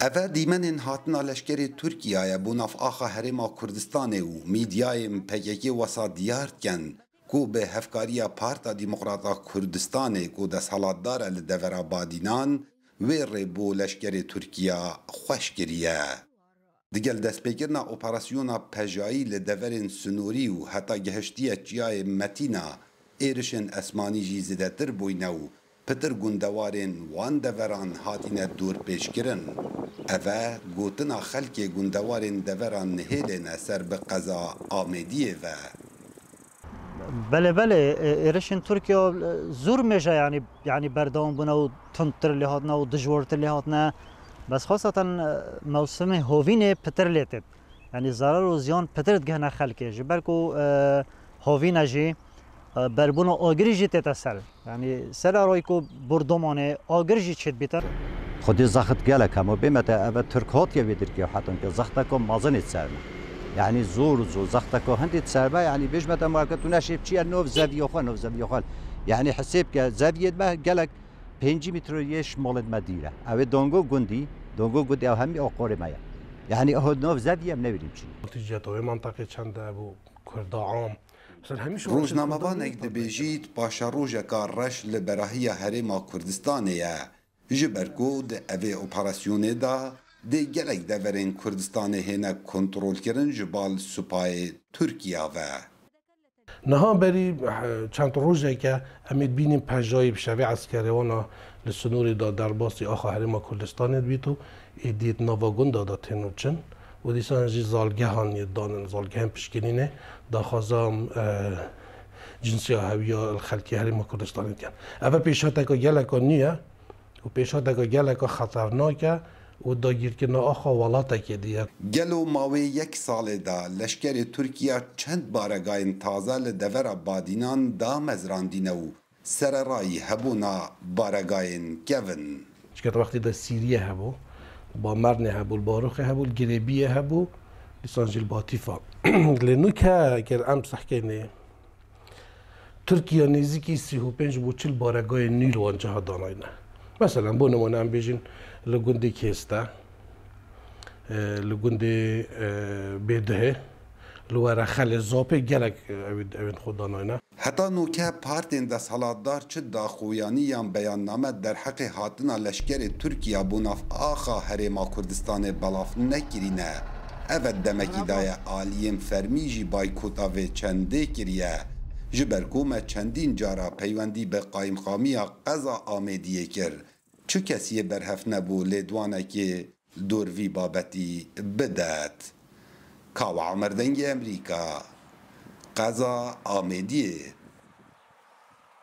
اوه دیمن هاتنا لشکر ترکیه بوناف آخا هرما کردستان و میدیای پککی وسا دیارد کن کو به هفکاری پارتا دیمقراطا کردستان کو دست حالات داره لدور بادینان ویر بو لشکر ترکیه خوش گریه. دیگل دست بگیرنا اپراسیونا پجایی لدورین سنوری و حتی گهشتی چیای متینا ایرشن اسمانی جی زده تر بوینو پتر گندوارین وان دوران هاتین دور پیش کرن. اوه گوتنا خلک گندوارین دوران نهیلین اثر به قضا آمدیه و بله ایرشن ترکیه زور میشه یعنی بردام بونه و تندتر لحاظنا و دجورتر لحاظنا بس خاصة موسم هوین پتر لیتد یعنی ضرر و زیان پتر دگهنا خلکه جبرکو هوین جی بربون آگری جی تتسل یعنی سر رای کو بردمانه آگری جی چت بیتر خودی زخت گله کم بیمت اول ترکات یه بیدر که حتی که زخت کم مازنیت سرمه یعنی زور زخت که هندیت سرمه یعنی بیش مت مرکت نشیب چیه نوف زویه خال یعنی حساب که زویه ما گله 5 متر یش مالد مدیره اوه دانگو گندی او همی آقاره مایا یعنی اهد نوف زویه هم نبینیم چی نتیجه توی منطقه چنده ابو کرد عام روزنامه وانک دبیجید پاشا روژه کار رش لبراهی هرما کردستانیه جبرکو ده اوه اپراسیونه دا ده گلک دورین کردستان هنه کنترول کرن جبال سپای ترکیه و نها بری چند روزه که امید بینیم پجایی بشوی عسکریوانا لسنوری دا در باسی آخا هرما کردستان بیتو ایدید نواگون دا تنوچن و دیسان جی زالگه هانی دانن زالگه هم پشکنینه دا خوازام جنسی هاویه الخلکی هرما کردستان کن اوه پیشات اکا گلکا نیه و پیشات اکا گلکا خطرناکه و دا گیرکن آخا ولاتا که دیه گلو ماوی 1 سال دا لشکر ترکیه چند بارگاین تازه لدور بادینان دا مزراندینه و سر رای هبونا بارگاین گون چکت وقتی دا سیریه هبو با مرنه هبو الباروخ هبو الگریبیه هبو لیسانجل باتیفا لنو که ام سحکینه ترکیه نزدیکی 35 بو 40 بارگاه نیل و آنجا داناینه مثلا بو نمونه هم بیجین لگنده کیسته لگنده بیده لواره خل زاپه گلک اوین خود داناینه حتی نوکه پارتین دست حالاتدار چه داخویانی هم بیاننامه در حق هاتنا لشکر ترکیه بوناف آخا هرما کردستان بلاف نکرینه اول دمکی دای آلیم فرمیجی بایکوتا و چنده کریه جبرکومه چندین جارا پیوندی به قایم خامی قضا آمدیه کر چه کسی برهف نبو لیدوانه که دوروی بابتی بدد کاو عمردنگ امریکا قضا آمدیه